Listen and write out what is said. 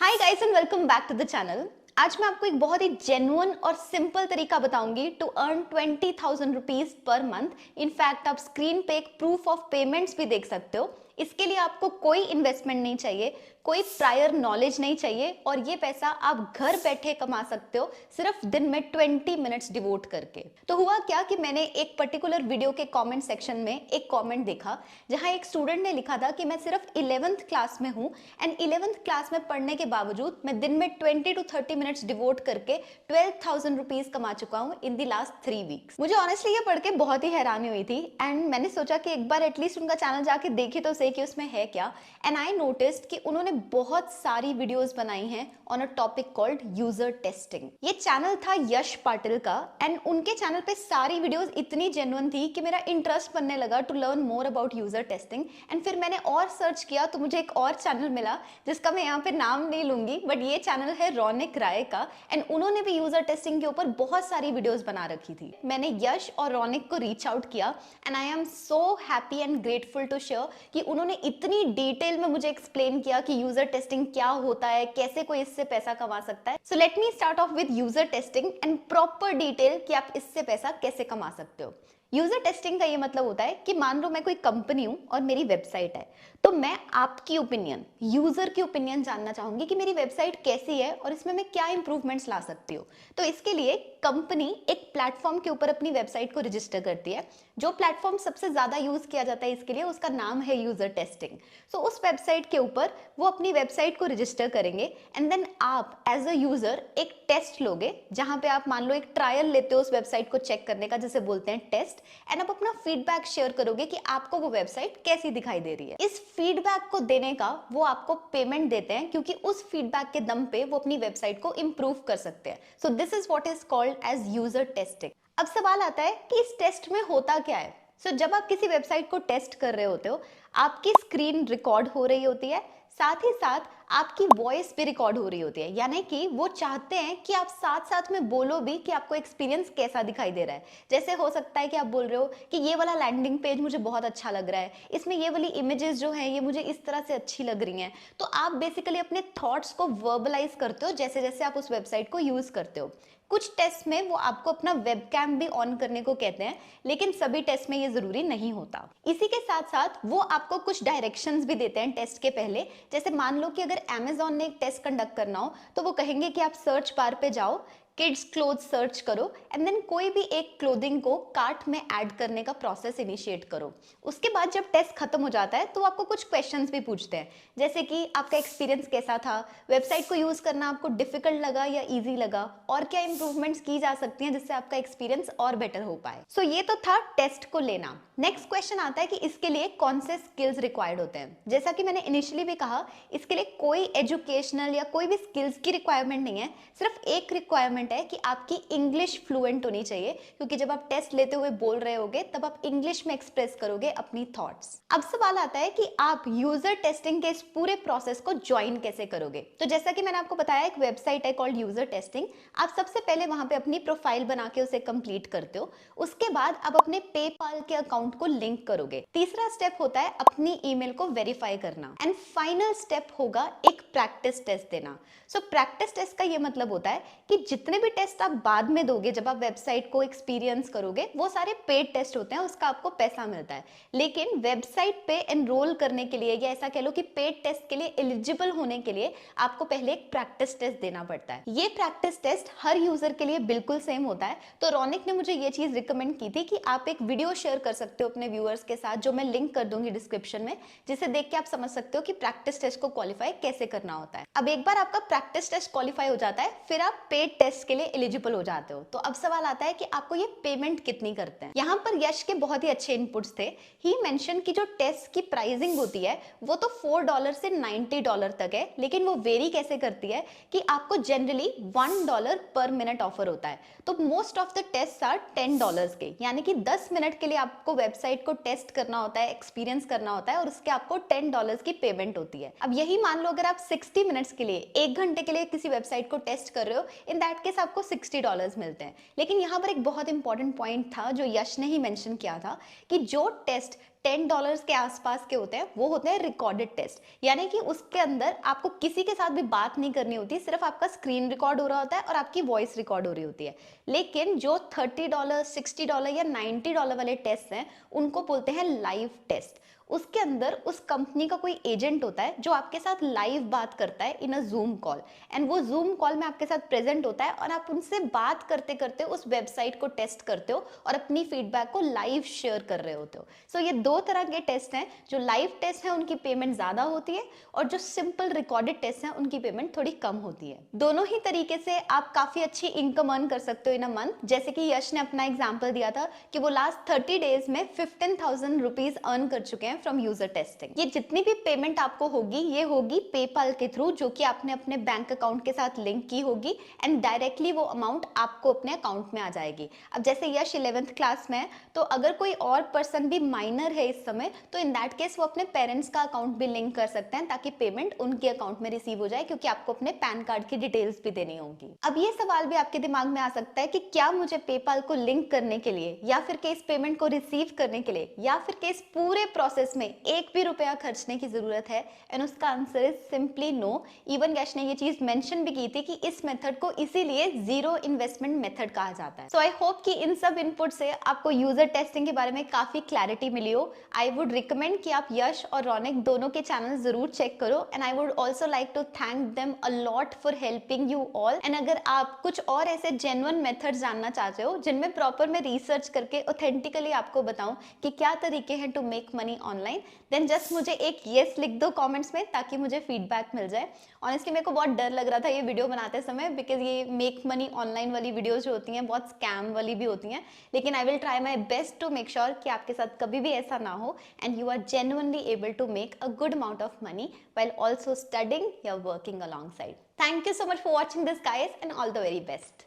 Hi guys and welcome back to the channel. आज मैं आपको एक बहुत ही जेन्युइन और सिंपल तरीका बताऊंगी to earn 20,000 rupees per month. In fact आप स्क्रीन पे एक प्रूफ ऑफ पेमेंट्स भी देख सकते हो। इसके लिए आपको कोई इन्वेस्टमेंट नहीं चाहिए, कोई प्रायर नॉलेज नहीं चाहिए और ये पैसा आप घर बैठे कमा सकते हो सिर्फ दिन में 20 मिनट्स डिवोट करके। तो हुआ क्या कि मैंने एक पर्टिकुलर वीडियो के कमेंट सेक्शन में एक कमेंट देखा जहां एक स्टूडेंट ने लिखा था कि मैं सिर्फ 11th क्लास में हूं एंड 11th क्लास में पढ़ने के बावजूद मैं दिन में 20 to 30 मिनट्स डिवोट करके 12,000 रुपीज कमा चुका हूं इन द लास्ट 3 वीक्स। मुझे ऑनेस्टली ये पढ़ के बहुत ही हैरानी हुई थी एंड मैंने सोचा कि एक बार एटलीस्ट उनका चैनल जाके देखी तो सही कि उसमें है क्या। एंड आई नोटिस्ड कि उन्होंने बहुत सारी वीडियोस बनाई हैं on a topic called user testing. ये चैनल था यश पाटिल का एंड उनके चैनल पे सारी वीडियोस इतनी जेन्युइन थी कि मेरा इंटरेस्ट बनने लगा to learn more about user testing. And फिर मैंने और सर्च किया तो मुझे एक और चैनल मिला जिसका मैं यहाँ पे नाम नहीं लूंगी, बट ये चैनल है रौनिक राय का एंड उन्होंने भी यूजर टेस्टिंग के ऊपर बहुत सारी वीडियोस बना रखी थी। मैंने यश और रौनिक को रीच आउट किया and I am so happy and grateful to share कि उन्होंने इतनी डिटेल में मुझे एक्सप्लेन किया कि यूजर टेस्टिंग क्या होता है, कैसे कोई इससे पैसा कमा सकता है। So let me start of with user testing and proper detail कि आप इससे पैसा कैसे कमा सकते हो। यूजर टेस्टिंग का ये मतलब होता है कि मान लो मैं कोई कंपनी हूं और मेरी वेबसाइट है, तो मैं आपकी ओपिनियन, यूजर की ओपिनियन जानना चाहूंगी कि मेरी वेबसाइट कैसी है और इसमें मैं क्या इंप्रूवमेंट्स ला सकती हूँ। तो इसके लिए कंपनी एक प्लेटफॉर्म के ऊपर अपनी वेबसाइट को रजिस्टर करती है। जो प्लेटफॉर्म सबसे ज्यादा यूज किया जाता है इसके लिए, उसका नाम है यूजर टेस्टिंग। सो उस वेबसाइट के ऊपर वो अपनी वेबसाइट को रजिस्टर करेंगे एंड देन आप एज अ यूजर एक टेस्ट लोगे जहां पे आप मान लो एक ट्रायल लेते हो उस वेबसाइट को चेक करने का, जिसे बोलते हैं टेस्ट। एंड आप अपना फीडबैक शेयर करोगे कि आपको वो वेबसाइट कैसी दिखाई दे रही है। इस फीडबैक को देने का वो आपको पेमेंट देते हैं क्योंकि उस फीडबैक के दम पे वो अपनी वेबसाइट को इंप्रूव कर सकते हैं। So this is what is called as user testing. अब सवाल आता है कि इस टेस्ट में होता क्या है। जब आप किसी वेबसाइट को टेस्ट कर रहे होते हो, आपकी स्क्रीन रिकॉर्ड हो रही होती है, साथ ही साथ आपकी वॉइस भी रिकॉर्ड हो रही होती है। यानी कि वो चाहते हैं कि आप साथ साथ में बोलो भी कि आपको एक्सपीरियंस कैसा दिखाई दे रहा है। जैसे हो सकता है कि आप बोल रहे हो कि ये वाला लैंडिंग पेज मुझे बहुत अच्छा लग रहा है, इसमें ये वाली इमेजेस जो हैं ये मुझे इस तरह से अच्छी लग रही हैं। तो आप बेसिकली अपने थॉट्स को वर्बलाइज करते हो जैसे जैसे आप उस वेबसाइट को यूज करते हो। कुछ टेस्ट में वो आपको अपना वेबकैम भी ऑन करने को कहते हैं, लेकिन सभी टेस्ट में ये जरूरी नहीं होता। इसी के साथ साथ वो आपको कुछ डायरेक्शंस भी देते हैं टेस्ट के पहले। जैसे मान लो कि अगर अमेजॉन ने एक टेस्ट कंडक्ट करना हो तो वो कहेंगे कि आप सर्च बार पे जाओ, किड्स क्लोथ सर्च करो एंड देन कोई भी एक क्लोथिंग को कार्ट में ऐड करने का प्रोसेस इनिशिएट करो। उसके बाद जब टेस्ट खत्म हो जाता है तो आपको कुछ क्वेश्चंस भी पूछते हैं, जैसे कि आपका एक्सपीरियंस कैसा था, वेबसाइट को यूज करना आपको डिफिकल्ट लगा या इजी लगा, और क्या इंप्रूवमेंट्स की जा सकती हैं जिससे आपका एक्सपीरियंस और बेटर हो पाए। सो ये तो था टेस्ट को लेना। नेक्स्ट क्वेश्चन आता है कि इसके लिए कौन से स्किल्स रिक्वायर्ड होते हैं। जैसा कि मैंने इनिशियली भी कहा, इसके लिए कोई एजुकेशनल या कोई भी स्किल्स की रिक्वायरमेंट नहीं है। सिर्फ एक रिक्वायरमेंट है कि आपकी इंग्लिश फ्लुएंट होनी चाहिए, क्योंकि जब आप टेस्ट लेते हुए बोल रहे होगे तब आप इंग्लिश में एक्सप्रेस करोगे अपनी थॉट्स। अब सवाल आता है कि आप यूजर टेस्टिंग के इस पूरे प्रोसेस को ज्वाइन कैसे करोगे। तो जैसा कि मैंने आपको बताया, एक वेबसाइट है कॉल्ड यूजर टेस्टिंग। आप सबसे पहले वहां पे अपनी प्रोफाइल बना के उसे कंप्लीट करते हो। उसके बाद आप अपने पेपाल के अकाउंट को लिंक करोगे। तीसरा स्टेप होता है अपनी ईमेल को वेरीफाई करना एंड फाइनल स्टेप होगा एक प्रैक्टिस टेस्ट देना। प्रैक्टिस टेस्ट का ये मतलब होता है कि जितने भी टेस्ट आप बाद में दोगे जब आप वेबसाइट को एक्सपीरियंस करोगे, वो सारे पेड टेस्ट होते हैं, उसका आपको पैसा मिलता है। लेकिन वेबसाइट पे एनरोल करने के लिए या ऐसा कह लो कि पेड टेस्ट के लिए एलिजिबल होने के लिए आपको पहले एक प्रैक्टिस टेस्ट देना पड़ता है। ये प्रैक्टिस टेस्ट हर यूजर के लिए बिल्कुल सेम होता है। तो रौनिक ने मुझे ये चीज रिकमेंड की थी कि आप एक वीडियो शेयर कर सकते हो अपने व्यूअर्स के साथ, जो मैं लिंक कर दूंगी डिस्क्रिप्शन में, जिसे देख के आप समझ सकते हो कि प्रैक्टिस टेस्ट को क्वालिफाई कैसे करना होता है। अब एक बार आपका प्रैक्टिस टेस्ट क्वालिफाई हो जाता है, फिर आप पेड टेस्ट के लिए एलिजिबल हो जाते हो। तो अब सवाल आता है कि आपको ये पेमेंट कितनी करते हैं। यहाँ पर यश के बहुत ही अच्छे इनपुट्स थे। ही मेंशन कि जो टेस्ट की प्राइसिंग होती है वो तो $4 से $90 तक है, लेकिन वो वेरी कैसे करती है कि आपको जनरली $1 पर मिनट ऑफर होता है। तो most of the test are $10 के, यानी कि 10 मिनट के लिए आपको वेबसाइट को टेस्ट करना होता है, एक्सपीरियंस करना होता है, और उसके आपको $10 की पेमेंट होती है। अब यही मान लो अगर आप 60 मिनट्स के लिए, 1 घंटे के लिए किसी वेबसाइट को टेस्ट कर रहे हो, इन दैट केस केस आपको $60 मिलते हैं। लेकिन यहाँ पर एक बहुत इंपॉर्टेंट पॉइंट था जो यश ने ही मेंशन किया था कि जो टेस्ट $10 के आसपास के होते हैं वो होते हैं रिकॉर्डेड टेस्ट, यानी कि उसके अंदर आपको किसी के साथ भी बात नहीं करनी होती, सिर्फ आपका स्क्रीन रिकॉर्ड हो रहा होता है और आपकी वॉइस रिकॉर्ड हो रही होती है। लेकिन जो $30, $60 या $90 वाले टेस्ट हैं उनको बोलते हैं लाइव टेस्ट। उसके अंदर उस कंपनी का कोई एजेंट होता है जो आपके साथ लाइव बात करता है इन अ जूम कॉल, एंड वो जूम कॉल में आपके साथ प्रेजेंट होता है और आप उनसे बात करते करते उस वेबसाइट को टेस्ट करते हो और अपनी फीडबैक को लाइव शेयर कर रहे होते हो। सो ये दो तरह के टेस्ट हैं। जो लाइव टेस्ट है उनकी पेमेंट ज्यादा होती है और जो सिंपल रिकॉर्डेड टेस्ट है उनकी पेमेंट थोड़ी कम होती है। दोनों ही तरीके से आप काफी अच्छी इनकम अर्न कर सकते हो इन अ मंथ। जैसे कि यश ने अपना एग्जाम्पल दिया था कि वो लास्ट 30 डेज में 15,000 रुपीज अर्न कर चुके हैं फ्रॉम यूजर टेस्टिंग। ये जितनी भी पेमेंट आपको होगी ये होगी पेपाल के थ्रू, जो कि आपने अपने बैंक अकाउंट के साथ लिंक की होगी एंड डायरेक्टली वो अमाउंट आपको अपने अकाउंट में आ जाएगी। अब जैसे यश 11th क्लास में है, तो अगर कोई और पर्सन भी माइनर है इस समय, तो इन दैट केस वो अपने पेरेंट्स का अकाउंट भी लिंक कर सकते हैं ताकि पेमेंट उनके अकाउंट में रिसीव हो जाए, क्योंकि आपको अपने पैन कार्ड की डिटेल्स भी देनी होगी। अब ये सवाल भी आपके दिमाग में आ सकता है कि क्या मुझे पेपाल को लिंक करने के लिए या फिर के इस पेमेंट को रिसीव करने के लिए या फिर के इस पूरे प्रोसेस में एक भी रुपया खर्चने की जरूरत है? एंड उसका answer is simply no. Even Yash ने ये चीज मेंशन भी की थी कि इस मेथड को इसीलिए जीरो इन्वेस्टमेंट मेथड कहा जाता है। सो आई होप कि इन सब इनपुट से आपको यूजर टेस्टिंग के बारे में काफी क्लैरिटी मिली हो। आई वुड रिकमेंड कि आप यश और रौनिक दोनों के चैनल जरूर चेक करो, and I would also like to thank them a lot for helping you all. And अगर आप कुछ और ऐसे जेन्युइन मेथड जानना चाहते हो जिनमें प्रॉपर मैं रिसर्च करके ऑथेंटिकली आपको बताऊं कि क्या तरीके हैं to make money online, then just मुझे एक येस लिख दो कमेंट्स में ताकि मुझे फीडबैक मिल जाए। ऑनेस्टली मेरे को बहुत डर लग रहा था ये वीडियो बनाते समय, बिकॉज ये मेक मनी ऑनलाइन वाली वीडियोस जो होती हैं बहुत स्कैम वाली भी होती हैं, लेकिन I will try my best to make sure कि आपके साथ कभी भी ऐसा ना हो and you are genuinely able to make a good amount of money while also studying या working alongside. Thank you so much for watching this guys and all the very best.